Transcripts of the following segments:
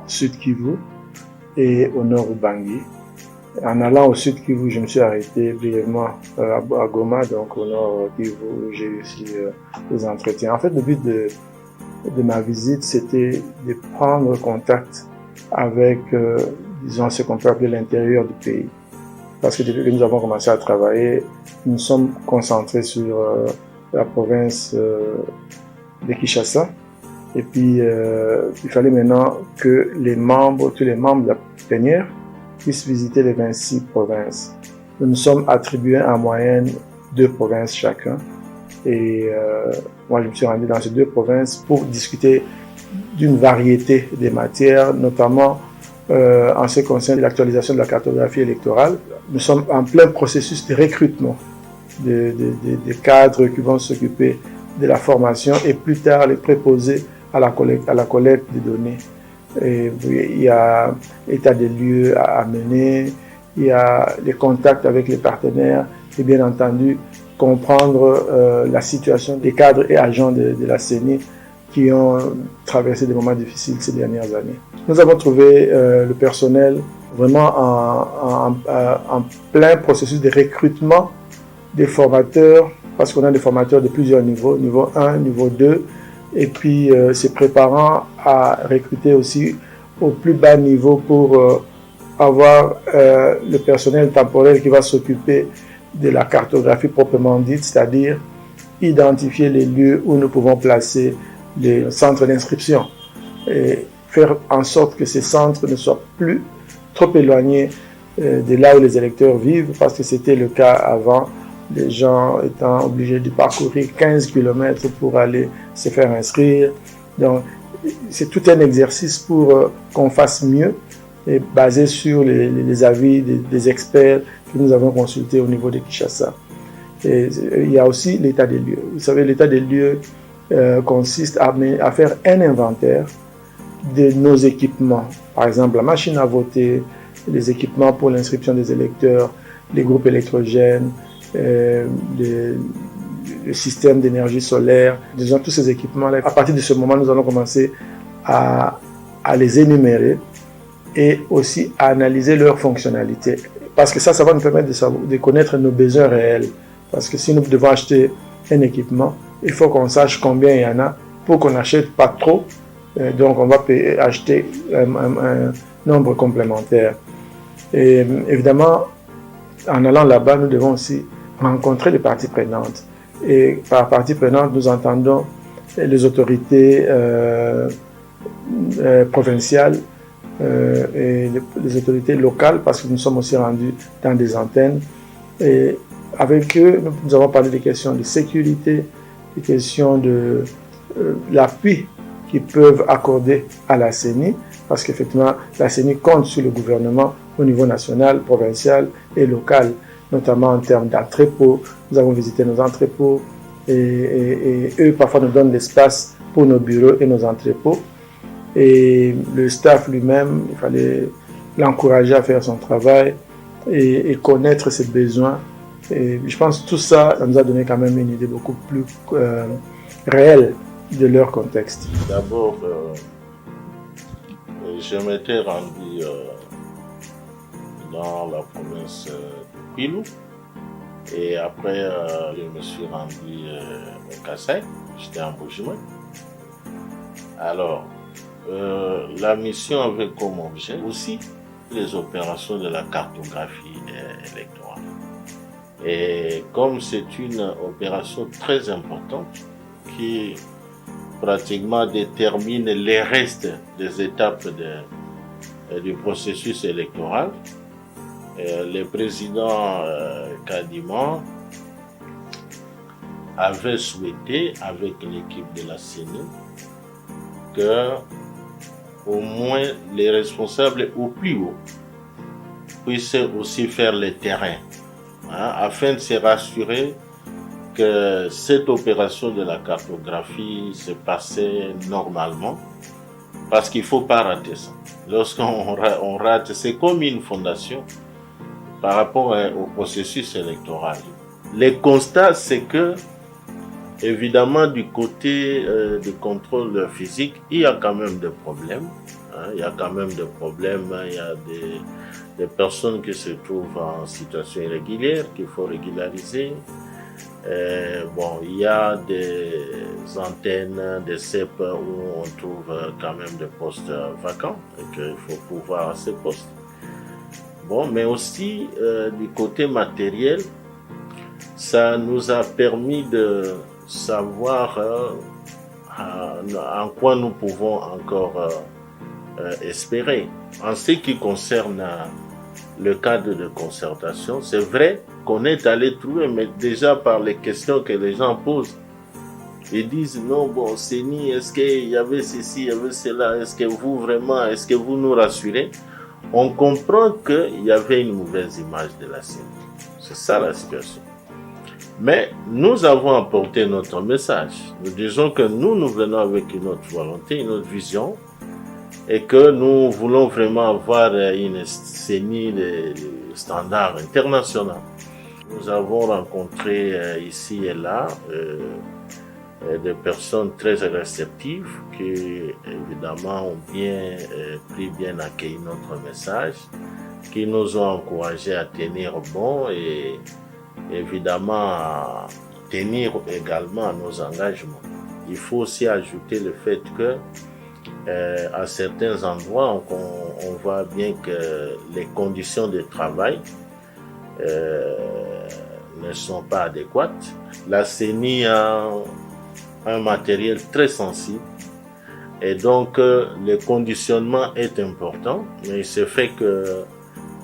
Sud Kivu et au nord Ubangi. En allant au Sud Kivu, je me suis arrêté brièvement à Goma, donc au nord Kivu, où j'ai eu aussi des entretiens. En fait, le but de ma visite, c'était de prendre contact avec, disons, ce qu'on peut appeler l'intérieur du pays. Parce que depuis que nous avons commencé à travailler, nous sommes concentrés sur la province de Kinshasa. Et puis, il fallait maintenant que tous les membres de la plénière puissent visiter les 26 provinces. Nous nous sommes attribués en moyenne 2 provinces chacun. Et moi, je me suis rendu dans ces 2 provinces pour discuter d'une variété des matières, notamment en ce qui concerne l'actualisation de la cartographie électorale. Nous sommes en plein processus de recrutement des cadres qui vont s'occuper de la formation et plus tard les préposer à la collecte des données. Et il y a l'état des lieux à mener, il y a les contacts avec les partenaires et bien entendu comprendre la situation des cadres et agents de la CENI qui ont traversé des moments difficiles ces dernières années. Nous avons trouvé le personnel vraiment en plein processus de recrutement des formateurs, parce qu'on a des formateurs de plusieurs niveaux, niveau 1, niveau 2, et puis se préparant à recruter aussi au plus bas niveau pour avoir le personnel temporel qui va s'occuper de la cartographie proprement dite, c'est-à-dire identifier les lieux où nous pouvons placer les centres d'inscription et faire en sorte que ces centres ne soient plus trop éloignés de là où les électeurs vivent, parce que c'était le cas avant, les gens étant obligés de parcourir 15 km pour aller se faire inscrire. Donc, c'est tout un exercice pour qu'on fasse mieux, et basé sur les avis des experts que nous avons consultés au niveau de Kinshasa. Et il y a aussi l'état des lieux. Vous savez, l'état des lieux consiste à faire un inventaire de nos équipements. Par exemple, la machine à voter, les équipements pour l'inscription des électeurs, les groupes électrogènes, le système d'énergie solaire, disons tous ces équipements-là. À partir de ce moment, nous allons commencer à les énumérer et aussi à analyser leurs fonctionnalités. Parce que ça va nous permettre de connaître nos besoins réels. Parce que si nous devons acheter un équipement, il faut qu'on sache combien il y en a pour qu'on n'achète pas trop. Donc on va acheter un nombre complémentaire. Et évidemment, en allant là-bas, nous devons aussi rencontrer les parties prenantes. Et par parties prenantes, nous entendons les autorités provinciales et les autorités locales, parce que nous sommes aussi rendus dans des antennes. Et avec eux, nous avons parlé des questions de sécurité, des questions de l'appui qu'ils peuvent accorder à la CENI, parce qu'effectivement, la CENI compte sur le gouvernement au niveau national, provincial et local, notamment en termes d'entrepôts. Nous avons visité nos entrepôts et eux, parfois, nous donnent l'espace pour nos bureaux et nos entrepôts. Et le staff lui-même, il fallait l'encourager à faire son travail et connaître ses besoins. Et je pense que tout ça, ça nous a donné quand même une idée beaucoup plus réelle de leur contexte. D'abord, je m'étais rendu dans la province de Kwilu et après je me suis rendu au Kasaï, j'étais en Bougiman. Alors, la mission avait comme objet aussi les opérations de la cartographie électorale. Et comme c'est une opération très importante qui pratiquement détermine les restes des étapes du processus électoral, le président Kadima avait souhaité, avec l'équipe de la CENI, que au moins les responsables au plus haut puissent aussi faire le terrain, afin de se rassurer que cette opération de la cartographie se passait normalement, parce qu'il ne faut pas rater ça. Lorsqu'on rate, c'est comme une fondation par rapport au processus électoral. Le constat, c'est que, évidemment, du côté du contrôle physique, il y a quand même des problèmes. hein. Il y a quand même des problèmes, hein. Il y a des personnes qui se trouvent en situation irrégulière, qu'il faut régulariser. Bon, il y a des antennes, des CEP où on trouve quand même des postes vacants et qu'il faut pouvoir à ces postes. Bon, mais aussi du côté matériel, ça nous a permis de savoir en quoi nous pouvons encore espérer. En ce qui concerne le cadre de concertation, c'est vrai qu'on est allé trouver, mais déjà par les questions que les gens posent, ils disent non, bon, CENI, est-ce qu'il y avait ceci, il y avait cela, est-ce que vous vraiment, est-ce que vous nous rassurez? On comprend qu'il y avait une mauvaise image de la CENI. C'est ça la situation. Mais nous avons apporté notre message. Nous disons que nous venons avec une autre volonté, une autre vision, et que nous voulons vraiment avoir une CENI de standard international. Nous avons rencontré ici et là des personnes très réceptives qui évidemment ont bien accueilli notre message, qui nous ont encouragés à tenir bon et évidemment à tenir également nos engagements. Il faut aussi ajouter le fait que à certains endroits, on voit bien que les conditions de travail ne sont pas adéquates. La CENI a un matériel très sensible et donc le conditionnement est important, mais il se fait que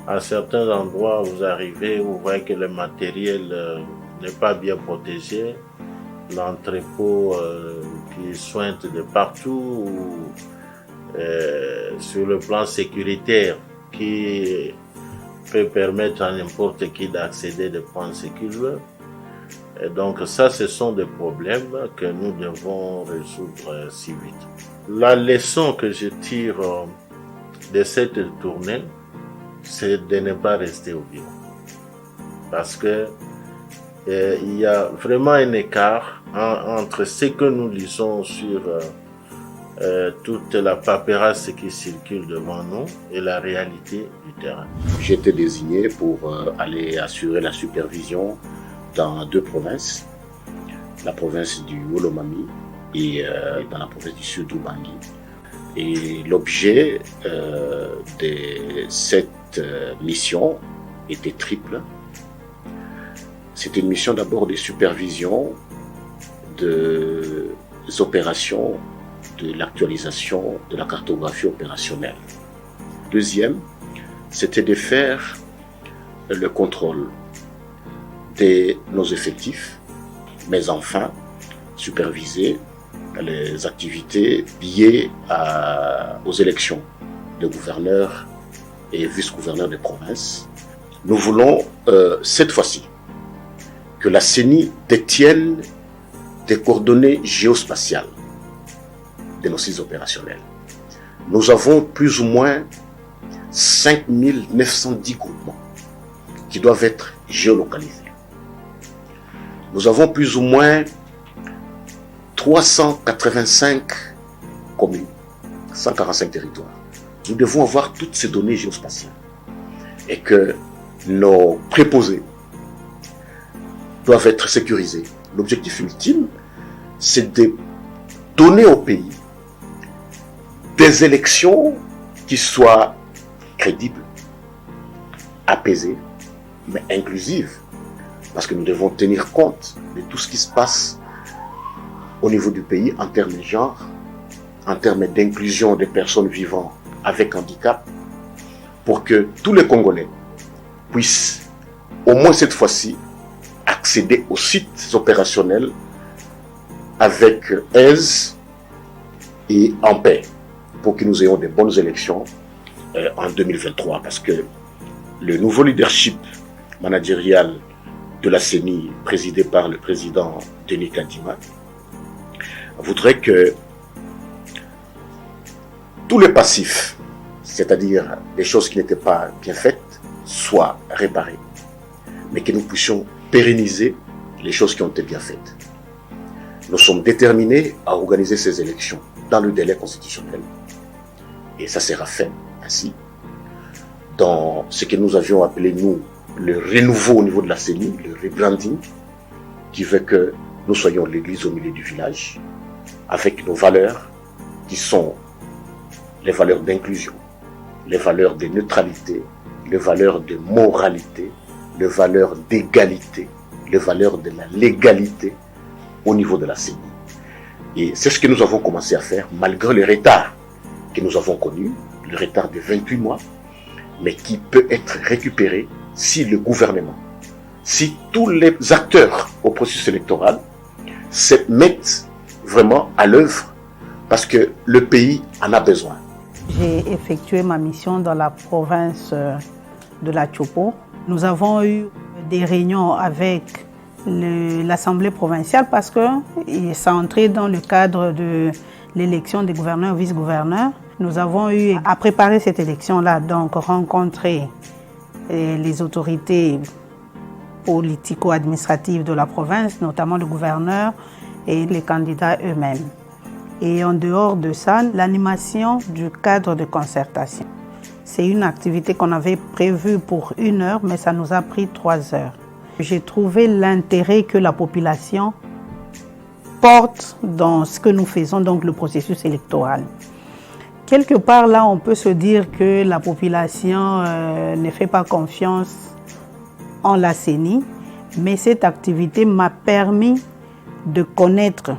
à certains endroits vous arrivez, vous voyez que le matériel n'est pas bien protégé, l'entrepôt qui sointe de partout, sur le plan sécuritaire qui peut permettre à n'importe qui d'accéder, de prendre ce qu'il veut. Et donc ça, ce sont des problèmes que nous devons résoudre si vite. La leçon que je tire de cette tournée, c'est de ne pas rester au bureau. Parce que il y a vraiment un écart entre ce que nous lisons sur toute la paperasse qui circule devant nous et la réalité du terrain. J'ai été désigné pour aller assurer la supervision dans 2 provinces, la province du Wolomami et dans la province du Sud Ubangi. Et l'objet de cette mission était triple. C'était une mission d'abord de supervision des opérations de l'actualisation de la cartographie opérationnelle. Deuxième, c'était de faire le contrôle de nos effectifs, mais enfin superviser les activités liées aux élections de gouverneurs et vice-gouverneurs des provinces. Nous voulons cette fois-ci que la CENI détienne des coordonnées géospatiales de nos sites opérationnels. Nous avons plus ou moins 5910 groupements qui doivent être géolocalisés. Nous avons plus ou moins 385 communes, 145 territoires. Nous devons avoir toutes ces données géospatiales et que nos préposés doivent être sécurisés. L'objectif ultime, c'est de donner au pays des élections qui soient crédibles, apaisées, mais inclusives. Parce que nous devons tenir compte de tout ce qui se passe au niveau du pays en termes de genre, en termes d'inclusion des personnes vivant avec handicap, pour que tous les Congolais puissent, au moins cette fois-ci, accéder aux sites opérationnels avec aise et en paix, pour que nous ayons de bonnes élections en 2023. Parce que le nouveau leadership managérial de la CENI, présidé par le président Denis Kadima, voudrait que tous les passifs, c'est-à-dire les choses qui n'étaient pas bien faites, soient réparées, mais que nous puissions pérenniser les choses qui ont été bien faites. Nous sommes déterminés à organiser ces élections dans le délai constitutionnel Et ça sera fait ainsi. Dans ce que nous avions appelé, nous, le renouveau au niveau de la CENI, le rebranding, qui fait que nous soyons l'église au milieu du village, avec nos valeurs, qui sont les valeurs d'inclusion, les valeurs de neutralité, les valeurs de moralité, les valeurs d'égalité, les valeurs de la légalité au niveau de la CENI. Et c'est ce que nous avons commencé à faire, malgré le retard que nous avons connu, le retard de 28 mois, mais qui peut être récupéré si le gouvernement, si tous les acteurs au processus électoral se mettent vraiment à l'œuvre, parce que le pays en a besoin. J'ai effectué ma mission dans la province de la Chopo. Nous avons eu des réunions avec l'Assemblée provinciale parce que ça entrait dans le cadre de l'élection des gouverneurs et vice-gouverneurs. Nous avons eu à préparer cette élection-là, donc rencontrer les autorités politico-administratives de la province, notamment le gouverneur et les candidats eux-mêmes. Et en dehors de ça, l'animation du cadre de concertation. C'est une activité qu'on avait prévue pour 1 heure, mais ça nous a pris 3 heures. J'ai trouvé l'intérêt que la population porte dans ce que nous faisons, donc le processus électoral. Quelque part là, on peut se dire que la population ne fait pas confiance en la CENI, mais cette activité m'a permis de connaître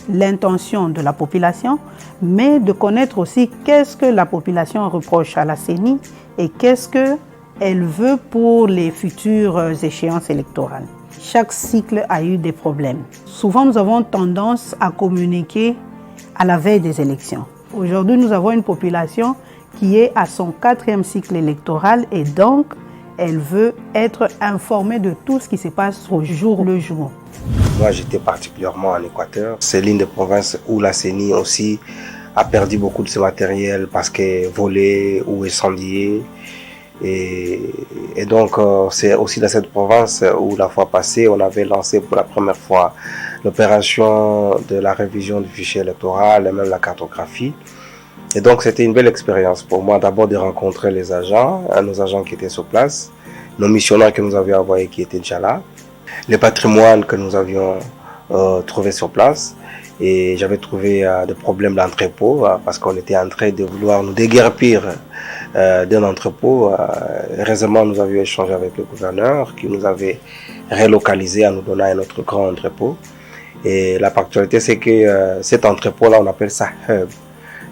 l'intention de la population, mais de connaître aussi qu'est-ce que la population reproche à la CENI et qu'est-ce qu'elle veut pour les futures échéances électorales. Chaque cycle a eu des problèmes. Souvent, nous avons tendance à communiquer à la veille des élections. Aujourd'hui, nous avons une population qui est à son 4e cycle électoral et donc elle veut être informée de tout ce qui se passe au jour le jour. Moi, j'étais particulièrement en Équateur. C'est l'une des provinces où la CENI aussi a perdu beaucoup de ce matériel parce qu'elle est volé ou incendié. Et donc, c'est aussi dans cette province où la fois passée, on avait lancé pour la première fois l'opération de la révision du fichier électoral et même la cartographie. Et donc, c'était une belle expérience pour moi d'abord de rencontrer les agents, nos agents qui étaient sur place, nos missionnaires que nous avions envoyés qui étaient déjà là, les patrimoines que nous avions trouvés sur place. Et j'avais trouvé des problèmes d'entrepôt parce qu'on était en train de vouloir nous déguerpir d'un entrepôt. Heureusement, nous avions échangé avec le gouverneur qui nous avait relocalisé en nous donnant un autre grand entrepôt. Et la particularité, c'est que cet entrepôt-là, on appelle ça hub.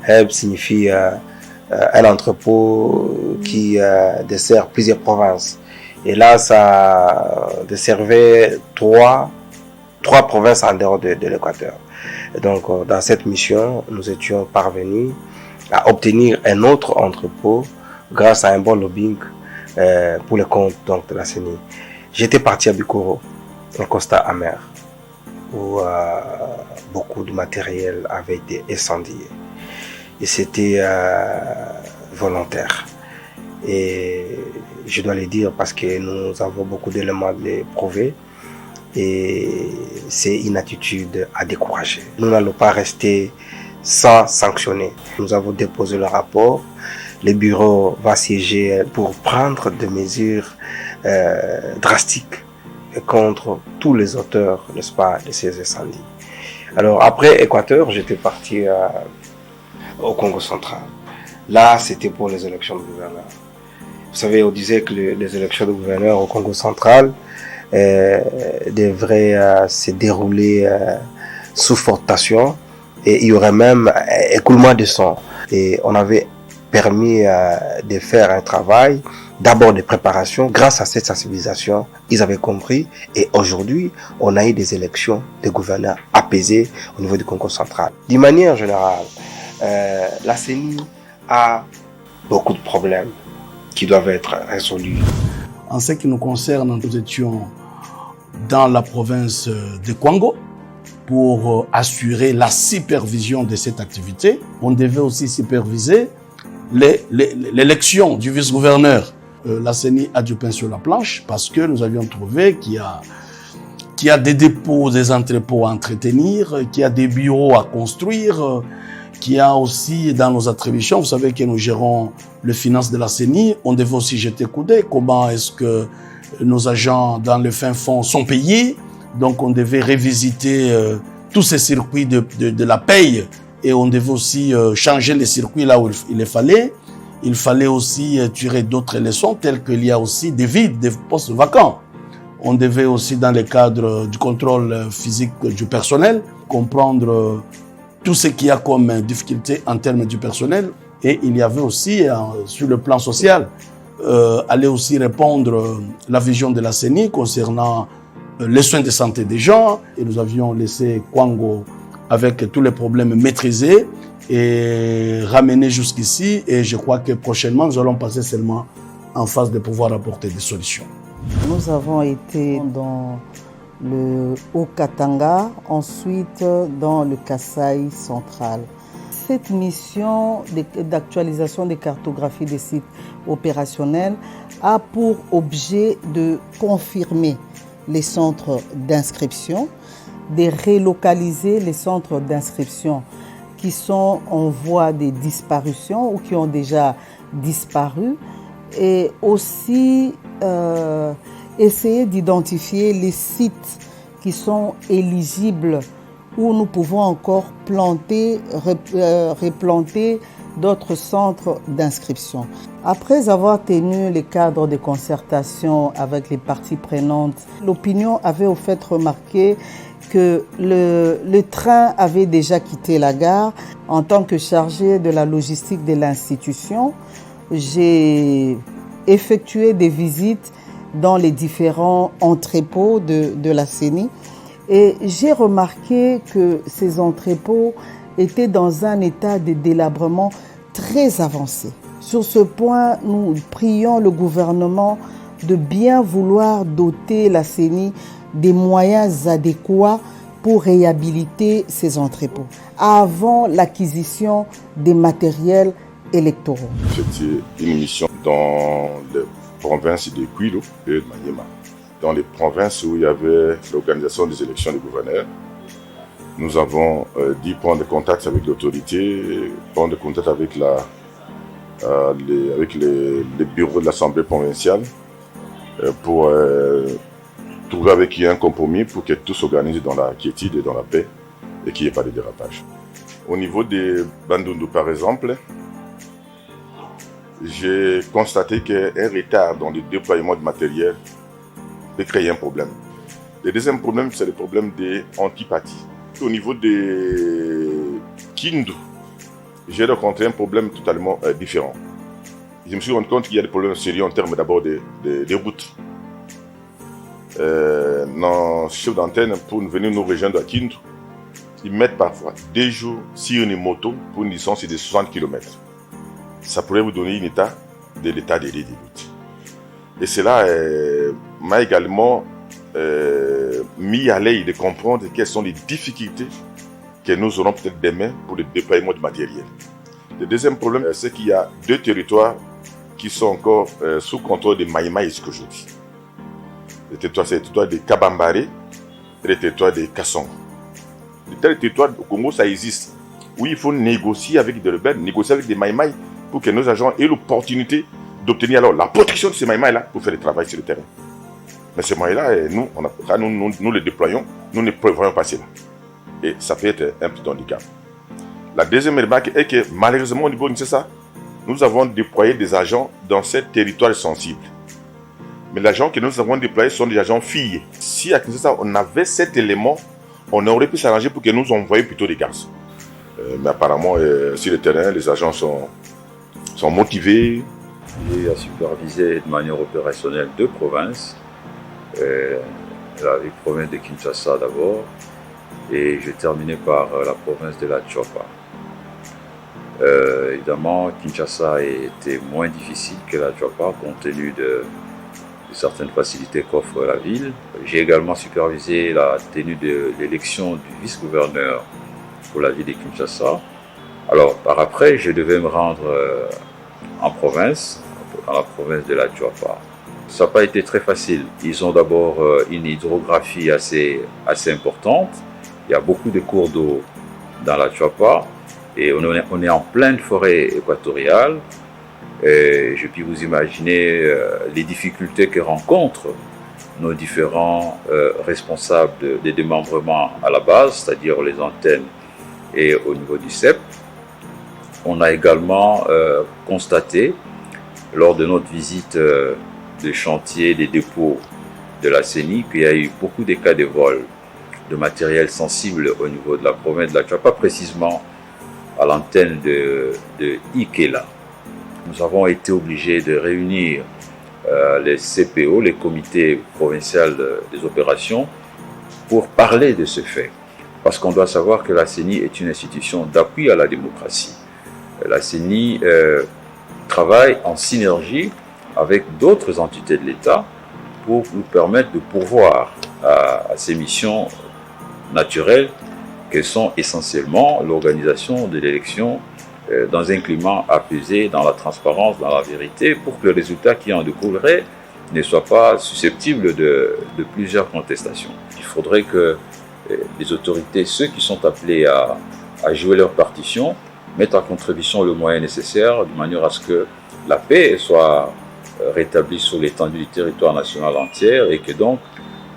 Hub signifie un entrepôt qui dessert plusieurs provinces. Et là, ça desservait trois provinces en dehors de l'Équateur. Et donc, dans cette mission, nous étions parvenus à obtenir un autre entrepôt grâce à un bon lobbying pour le compte donc, de la CENI. J'étais parti à Bikoro, un constat amer, où beaucoup de matériel avait été incendié. Et c'était volontaire. Et je dois le dire parce que nous avons beaucoup d'éléments à les prouver. Et c'est une attitude à décourager. Nous n'allons pas rester sans sanctionner. Nous avons déposé le rapport. Le bureau va siéger pour prendre des mesures drastiques contre tous les auteurs, n'est-ce pas, de ces incendies. Alors après Équateur, j'étais parti au Congo central. Là, c'était pour les élections de gouverneur. Vous savez, on disait que les élections de gouverneur au Congo central devraient se dérouler sous forte tension et il y aurait même écoulement de sang. Et on avait permis de faire un travail d'abord de préparation. Grâce à cette sensibilisation, ils avaient compris et aujourd'hui, on a eu des élections de gouverneurs apaisées au niveau du Congo central. D'une manière générale, la CENI a beaucoup de problèmes qui doivent être résolus. En ce qui nous concerne, nous étions dans la province de Kwango pour assurer la supervision de cette activité. On devait aussi superviser l'élection du vice-gouverneur. La CENI a du pain sur la planche parce que nous avions trouvé qu'il y a des dépôts, des entrepôts à entretenir, qu'il y a des bureaux à construire, qui a aussi dans nos attributions, vous savez que nous gérons les finances de la CENI, on devait aussi jeter coup d'œil comment est-ce que nos agents dans le fin fond sont payés. Donc on devait revisiter tous ces circuits de la paye et on devait aussi changer les circuits là où il fallait. Il fallait aussi tirer d'autres leçons telles qu'il y a aussi des vides, des postes vacants. On devait aussi dans le cadre du contrôle physique du personnel comprendre tout ce qu'il y a comme difficulté en termes du personnel. Et il y avait aussi sur le plan social aller aussi répondre la vision de la CENI concernant les soins de santé des gens. Et nous avions laissé Kwango avec tous les problèmes maîtrisés et ramenés jusqu'ici. Et je crois que prochainement, nous allons passer seulement en phase de pouvoir apporter des solutions. Nous avons été dans le Haut-Katanga, ensuite dans le Kasaï central. Cette mission d'actualisation des cartographies des sites opérationnels a pour objet de confirmer les centres d'inscription, de relocaliser les centres d'inscription qui sont en voie de disparition ou qui ont déjà disparu, et aussi essayer d'identifier les sites qui sont éligibles où nous pouvons encore replanter d'autres centres d'inscription. Après avoir tenu les cadres de concertation avec les parties prenantes, l'opinion avait au fait remarqué que le train avait déjà quitté la gare. En tant que chargé de la logistique de l'institution, j'ai effectué des visites dans les différents entrepôts de la CENI et j'ai remarqué que ces entrepôts étaient dans un état de délabrement très avancé. Sur ce point, nous prions le gouvernement de bien vouloir doter la CENI des moyens adéquats pour réhabiliter ces entrepôts avant l'acquisition des matériels électoraux. C'était une mission dans les provinces de Kwilu et de Maniema. Dans les provinces où il y avait l'organisation des élections des gouverneurs, nous avons dû prendre contact avec l'autorité, prendre contact avec les bureaux de l'Assemblée provinciale pour trouver avec eux un compromis pour que tout s'organise dans la quiétude et dans la paix et qu'il n'y ait pas de dérapage. Au niveau de Bandundu, par exemple, j'ai constaté qu'un retard dans le déploiement de matériel peut créer un problème. Le deuxième problème, c'est le problème des antipathies. Au niveau de Kindu, j'ai rencontré un problème totalement différent. Je me suis rendu compte qu'il y a des problèmes sérieux en termes d'abord de routes. Nos chefs d'antenne, pour venir nous rejoindre à Kindu, ils mettent parfois 2 jours sur une moto pour une distance de 60 km. Ça pourrait vous donner de l'état des routes. Et cela m'a également mis à l'aise de comprendre quelles sont les difficultés que nous aurons peut-être demain pour le déploiement du matériel. Le deuxième problème, c'est qu'il y a 2 territoires qui sont encore sous contrôle de Maïmaï jusqu'aujourd'hui. Le territoire de Kabambare et le territoire de Kassongo. Le territoire au Congo, ça existe. Oui, il faut négocier avec des rebelles, négocier avec des Maïmaï pour que nos agents aient l'opportunité d'obtenir alors la protection de ces Maïmaï-là pour faire le travail sur le terrain. Mais ces Maïmaï-là, nous les déployons, nous ne prévoyons pas cela. Et ça peut être un petit handicap. La deuxième remarque est que malheureusement au niveau de Kinshasa, nous avons déployé des agents dans ces territoires sensibles. Mais les agents que nous avons déployés sont des agents filles. Si à Kinshasa on avait cet élément, on aurait pu s'arranger pour que nous envoyions plutôt des garçons. Mais apparemment, sur le terrain, les agents sont motivés. J'ai supervisé de manière opérationnelle 2 provinces. La province de Kinshasa d'abord, et j'ai terminé par la province de la Tchopa. Évidemment, Kinshasa était moins difficile que la Tchopa compte tenu de certaines facilités qu'offre la ville. J'ai également supervisé la tenue de l'élection du vice-gouverneur pour la ville de Kinshasa. Alors, par après, je devais me rendre en province, dans la province de la Tchopa. Ça n'a pas été très facile. Ils ont d'abord une hydrographie assez importante. Il y a beaucoup de cours d'eau dans la Tchopa. Et on est en pleine forêt équatoriale. Et je puis vous imaginer les difficultés que rencontrent nos différents responsables des démembrements à la base, c'est-à-dire les antennes et au niveau du CEP. On a également constaté, lors de notre visite des chantiers, des dépôts de la CENI, qu'il y a eu beaucoup de cas de vol de matériel sensible au niveau de la province de la Tchapa, précisément à l'antenne de Ikela. Nous avons été obligés de réunir les CPO, les comités provinciaux des opérations, pour parler de ce fait. Parce qu'on doit savoir que la CENI est une institution d'appui à la démocratie. La CENI travaille en synergie avec d'autres entités de l'État pour nous permettre de pourvoir à ces missions naturelles que sont essentiellement l'organisation de l'élection dans un climat apaisé, dans la transparence, dans la vérité, pour que le résultat qui en découlerait ne soit pas susceptible de plusieurs contestations. Il faudrait que les autorités, ceux qui sont appelés à jouer leur partition, mettent en contribution le moyen nécessaire de manière à ce que la paix soit rétablie sur l'étendue du territoire national entier et que donc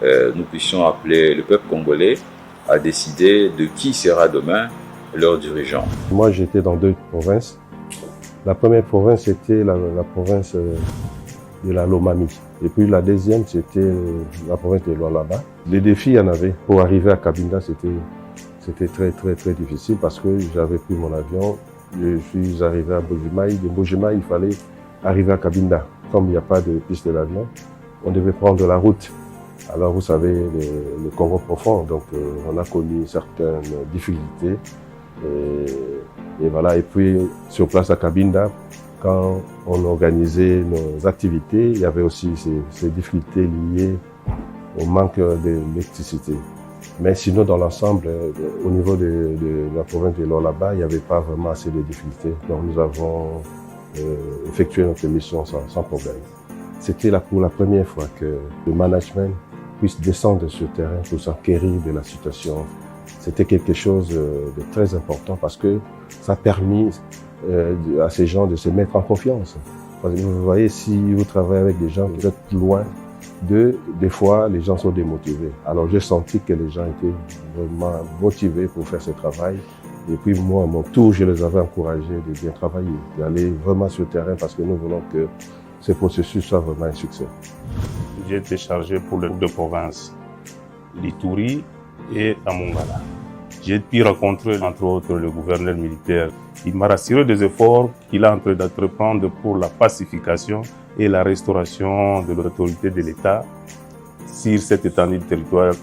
nous puissions appeler le peuple congolais à décider de qui sera demain leur dirigeant. Moi, j'étais dans 2 provinces. La première province, c'était la province de la Lomami. Et puis la deuxième, c'était la province de Lualaba. Les défis, il y en avait. Pour arriver à Cabinda, c'était très difficile parce que j'avais pris mon avion. Je suis arrivé à Mbuji-Mayi. De Mbuji-Mayi, il fallait arriver à Cabinda. Comme il n'y a pas de piste d'avion, on devait prendre la route. Alors vous savez, le Congo profond, donc on a connu certaines difficultés. Et voilà, et puis sur place à Cabinda, quand on organisait nos activités, il y avait aussi ces difficultés liées au manque d'électricité. Mais sinon, dans l'ensemble, au niveau de la province de Lualaba, il n'y avait pas vraiment assez de difficultés. Donc nous avons effectué notre mission sans problème. C'était là pour la première fois que le management puisse descendre sur le terrain pour s'enquérir de la situation. C'était quelque chose de très important parce que ça a permis à ces gens de se mettre en confiance. Parce que vous voyez, si vous travaillez avec des gens qui sont loin d'eux, des fois, les gens sont démotivés. Alors j'ai senti que les gens étaient vraiment motivés pour faire ce travail. Et puis moi, à mon tour, je les avais encouragés de bien travailler, d'aller vraiment sur le terrain parce que nous voulons que ce processus soit vraiment un succès. J'ai été chargé pour les 2 provinces, l'Ituri et la Mongala. J'ai pu rencontrer, entre autres, le gouverneur militaire. Il m'a rassuré des efforts qu'il est en train d'entreprendre pour la pacification et la restauration de l'autorité de l'État sur cette étendue du territoire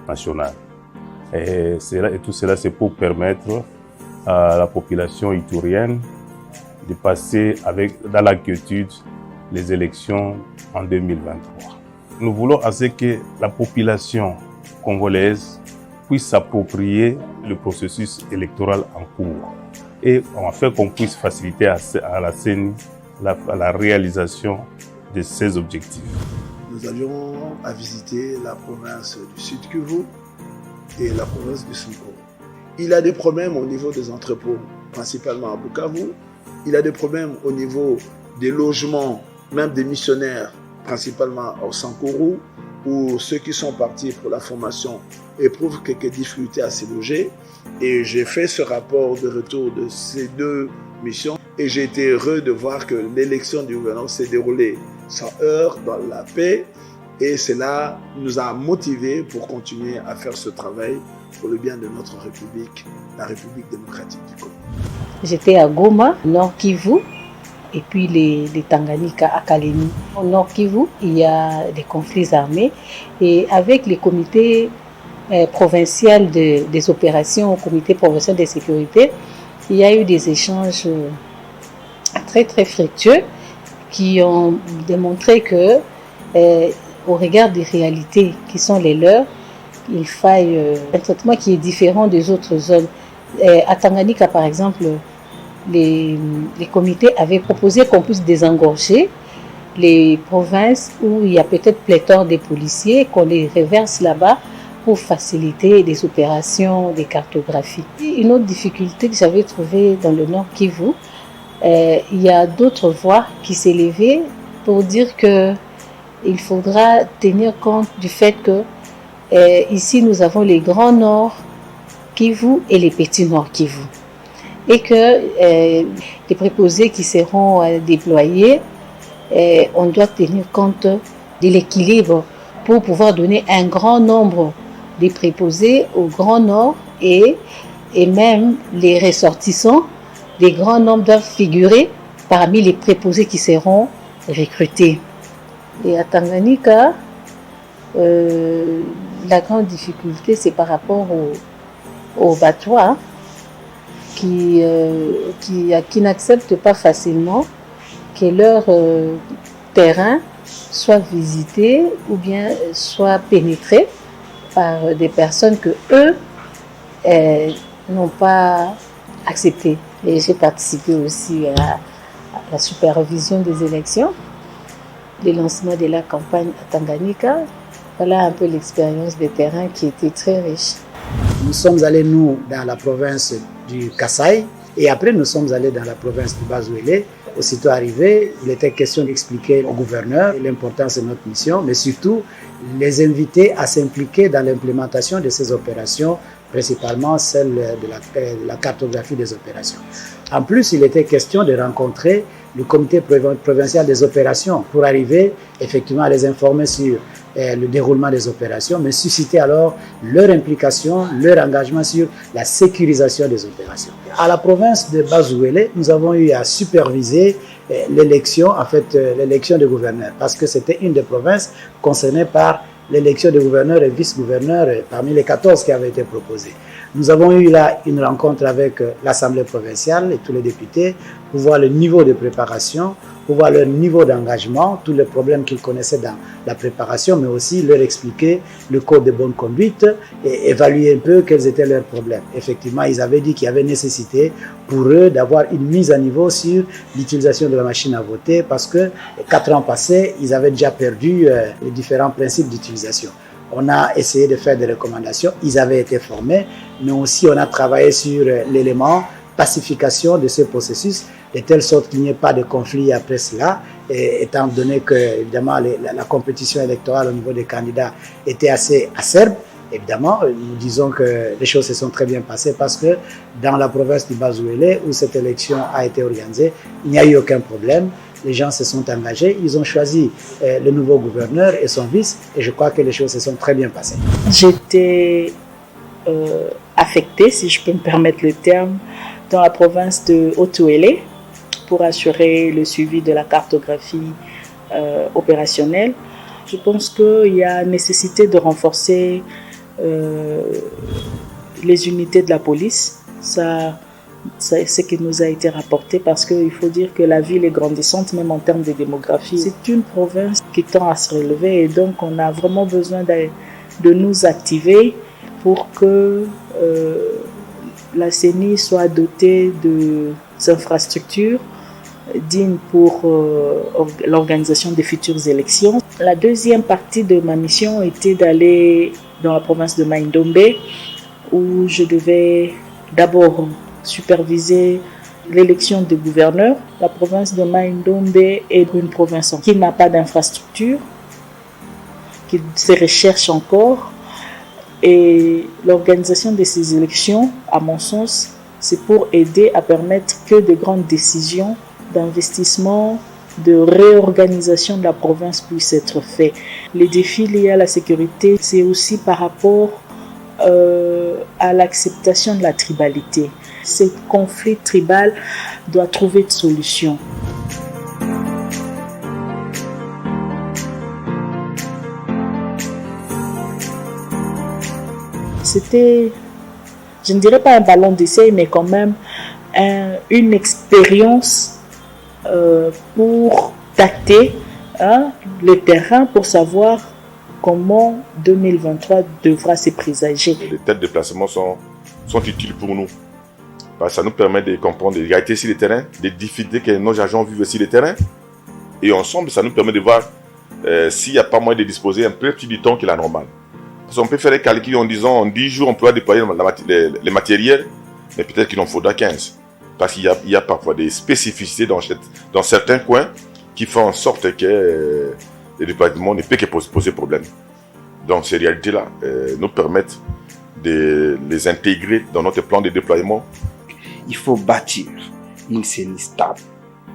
national. Et tout cela, c'est pour permettre à la population iturienne de passer dans la quiétude les élections en 2023. Nous voulons assez que la population congolaise puisse s'approprier le processus électoral en cours et afin qu'on puisse faciliter à la CENI la réalisation de ces objectifs. Nous avions à visiter la province du Sud Kivu et la province du Sankoro. Il y a des problèmes au niveau des entrepôts, principalement à Bukavu. Il y a des problèmes au niveau des logements, même des missionnaires, principalement au Sankoro, où ceux qui sont partis pour la formation éprouvent quelques difficultés à se loger. Et j'ai fait ce rapport de retour de ces 2 missions et j'ai été heureux de voir que l'élection du gouvernement s'est déroulée sans heurts, dans la paix, et cela nous a motivés pour continuer à faire ce travail pour le bien de notre République, la République démocratique du Congo. J'étais à Goma, Nord Kivu, et puis les Tanganyika à Kalemi. Au Nord Kivu, il y a des conflits armés, et avec les comités provinciaux des opérations, au comité provincial de sécurité, il y a eu des échanges très fructueux qui ont démontré que, au regard des réalités qui sont les leurs, il faille un traitement qui est différent des autres zones. À Tanganyika, par exemple, les comités avaient proposé qu'on puisse désengorger les provinces où il y a peut-être pléthore des policiers, qu'on les reverse là-bas pour faciliter les opérations de cartographie. Une autre difficulté que j'avais trouvée dans le Nord Kivu, il y a d'autres voix qui s'élevaient pour dire que il faudra tenir compte du fait que ici nous avons les grands Nord Kivu et les petits Nord Kivu. Et que les préposés qui seront déployés, on doit tenir compte de l'équilibre pour pouvoir donner un grand nombre de préposés au Grand Nord et même les ressortissants des grands nombres doivent figurer parmi les préposés qui seront recrutés. Et à Tanganyika, la grande difficulté, c'est par rapport aux Batois qui n'acceptent pas facilement que leur terrain soit visité ou bien soit pénétré par des personnes que eux n'ont pas acceptées. Et j'ai participé aussi à la supervision des élections, le lancement de la campagne à Tanganyika. Voilà un peu l'expérience des terrains qui était très riche. Nous sommes allés, nous, dans la province du Kasaï, et après nous sommes allés dans la province du Bas-Ouélé. Aussitôt arrivé, il était question d'expliquer au gouverneur l'importance de notre mission, mais surtout les inviter à s'impliquer dans l'implémentation de ces opérations, principalement celle de la cartographie des opérations. En plus, il était question de rencontrer le comité provincial des opérations pour arriver effectivement à les informer sur le déroulement des opérations, mais susciter alors leur implication, leur engagement sur la sécurisation des opérations. À la province de Bas-Ouélé, nous avons eu à superviser l'élection des gouverneurs, parce que c'était une des provinces concernées par l'élection des gouverneurs et vice-gouverneurs parmi les 14 qui avaient été proposés. Nous avons eu là une rencontre avec l'Assemblée provinciale et tous les députés pour voir le niveau de préparation, pour voir leur niveau d'engagement, tous les problèmes qu'ils connaissaient dans la préparation, mais aussi leur expliquer le code de bonne conduite et évaluer un peu quels étaient leurs problèmes. Effectivement, ils avaient dit qu'il y avait nécessité pour eux d'avoir une mise à niveau sur l'utilisation de la machine à voter parce que 4 ans passés, ils avaient déjà perdu les différents principes d'utilisation. On a essayé de faire des recommandations, ils avaient été formés, mais aussi on a travaillé sur l'élément pacification de ce processus, de telle sorte qu'il n'y ait pas de conflit après cela, et étant donné que évidemment la compétition électorale au niveau des candidats était assez acerbe. Évidemment, nous disons que les choses se sont très bien passées parce que dans la province du Bas-Ouélé, où cette élection a été organisée, il n'y a eu aucun problème. Les gens se sont engagés, ils ont choisi le nouveau gouverneur et son vice, et je crois que les choses se sont très bien passées. J'étais affectée, si je peux me permettre le terme, dans la province de Haut-Ouélé pour assurer le suivi de la cartographie opérationnelle. Je pense qu'il y a nécessité de renforcer les unités de la police. C'est ce qui nous a été rapporté parce qu'il faut dire que la ville est grandissante, même en termes de démographie. C'est une province qui tend à se relever et donc on a vraiment besoin de nous activer pour que la CENI soit dotée d'infrastructures dignes pour l'organisation des futures élections. La deuxième partie de ma mission était d'aller dans la province de Mai-Ndombe où je devais d'abord superviser l'élection des gouverneurs. La province de Mai-Ndombe est une province qui n'a pas d'infrastructure, qui se recherche encore. Et l'organisation de ces élections, à mon sens, c'est pour aider à permettre que de grandes décisions d'investissement, de réorganisation de la province puissent être faites. Les défis liés à la sécurité, c'est aussi par rapport à l'acceptation de la tribalité. Ce conflit tribal doit trouver une solution. C'était, je ne dirais pas un ballon d'essai, mais quand même une expérience pour tâter le terrain, pour savoir comment 2023 devra se présager. Les têtes de placement sont utiles pour nous. Ça nous permet de comprendre les réalités sur le terrain, des difficultés que nos agents vivent sur le terrain. Et ensemble, ça nous permet de voir s'il n'y a pas moyen de disposer un peu plus du temps que la normale. Parce qu'on peut faire des calculs en disant en 10 jours, on pourra déployer les matériels, mais peut-être qu'il en faudra 15. Parce qu'il y a parfois des spécificités dans certains coins qui font en sorte que le déploiement ne peut que poser problème. Donc ces réalités-là nous permettent de les intégrer dans notre plan de déploiement. Il faut bâtir une CENI stable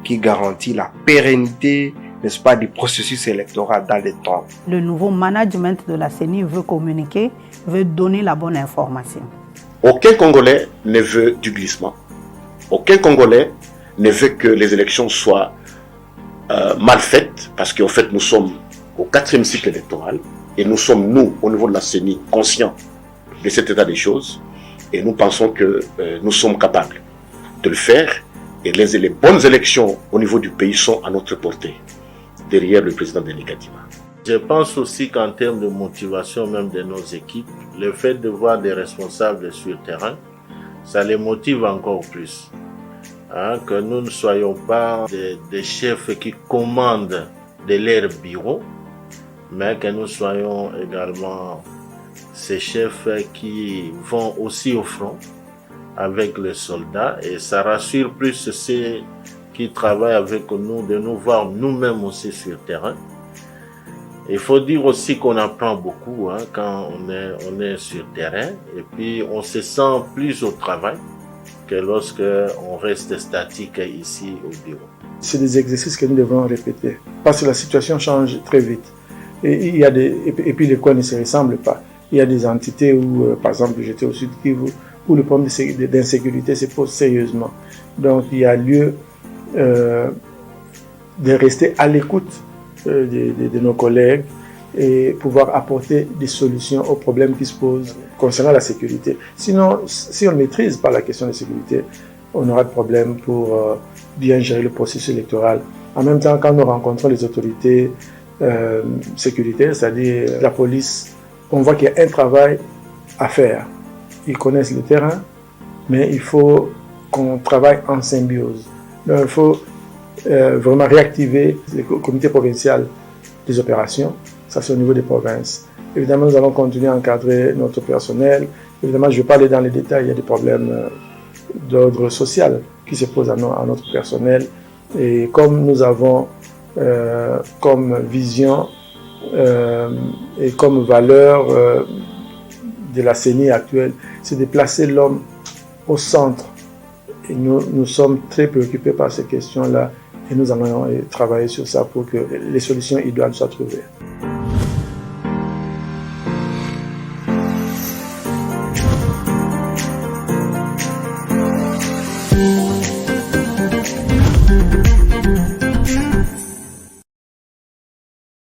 qui garantit la pérennité, n'est-ce pas, du processus électoral dans le temps. Le nouveau management de la CENI veut communiquer, veut donner la bonne information. Aucun Congolais ne veut du glissement. Aucun Congolais ne veut que les élections soient mal faites, parce qu'en fait nous sommes au 4e cycle électoral et nous sommes, nous, au niveau de la CENI, conscients de cet état des choses et nous pensons que nous sommes capables de le faire et les bonnes élections au niveau du pays sont à notre portée, derrière le président Denis Kadima. Je pense aussi qu'en termes de motivation même de nos équipes, le fait de voir des responsables sur le terrain, ça les motive encore plus. Hein, que nous ne soyons pas des chefs qui commandent de leur bureau, mais que nous soyons également ces chefs qui vont aussi au front avec les soldats, et ça rassure plus ceux qui travaillent avec nous de nous voir nous-mêmes aussi sur le terrain. Il faut dire aussi qu'on apprend beaucoup quand on est sur le terrain, et puis on se sent plus au travail que lorsque on reste statique ici au bureau. C'est des exercices que nous devons répéter parce que la situation change très vite. Et puis les coins ne se ressemblent pas. Il y a des entités où, par exemple, j'étais au Sud Kivu, où le problème d'insécurité se pose sérieusement. Donc il y a lieu de rester à l'écoute de nos collègues et pouvoir apporter des solutions aux problèmes qui se posent concernant la sécurité. Sinon, si on ne maîtrise pas la question de sécurité, on aura de problèmes pour bien gérer le processus électoral. En même temps, quand nous rencontrons les autorités sécuritaires, c'est-à-dire la police, on voit qu'il y a un travail à faire. Ils connaissent le terrain, mais il faut qu'on travaille en symbiose. Donc, il faut vraiment réactiver le comité provincial des opérations. Ça, c'est au niveau des provinces. Évidemment, nous allons continuer à encadrer notre personnel. Évidemment, je ne vais pas aller dans les détails. Il y a des problèmes d'ordre social qui se posent à notre personnel. Et comme nous avons comme vision et comme valeur de la CENI actuelle, c'est de placer l'homme au centre. Et nous sommes très préoccupés par ces questions-là et nous allons travailler sur ça pour que les solutions idoines soient trouvées.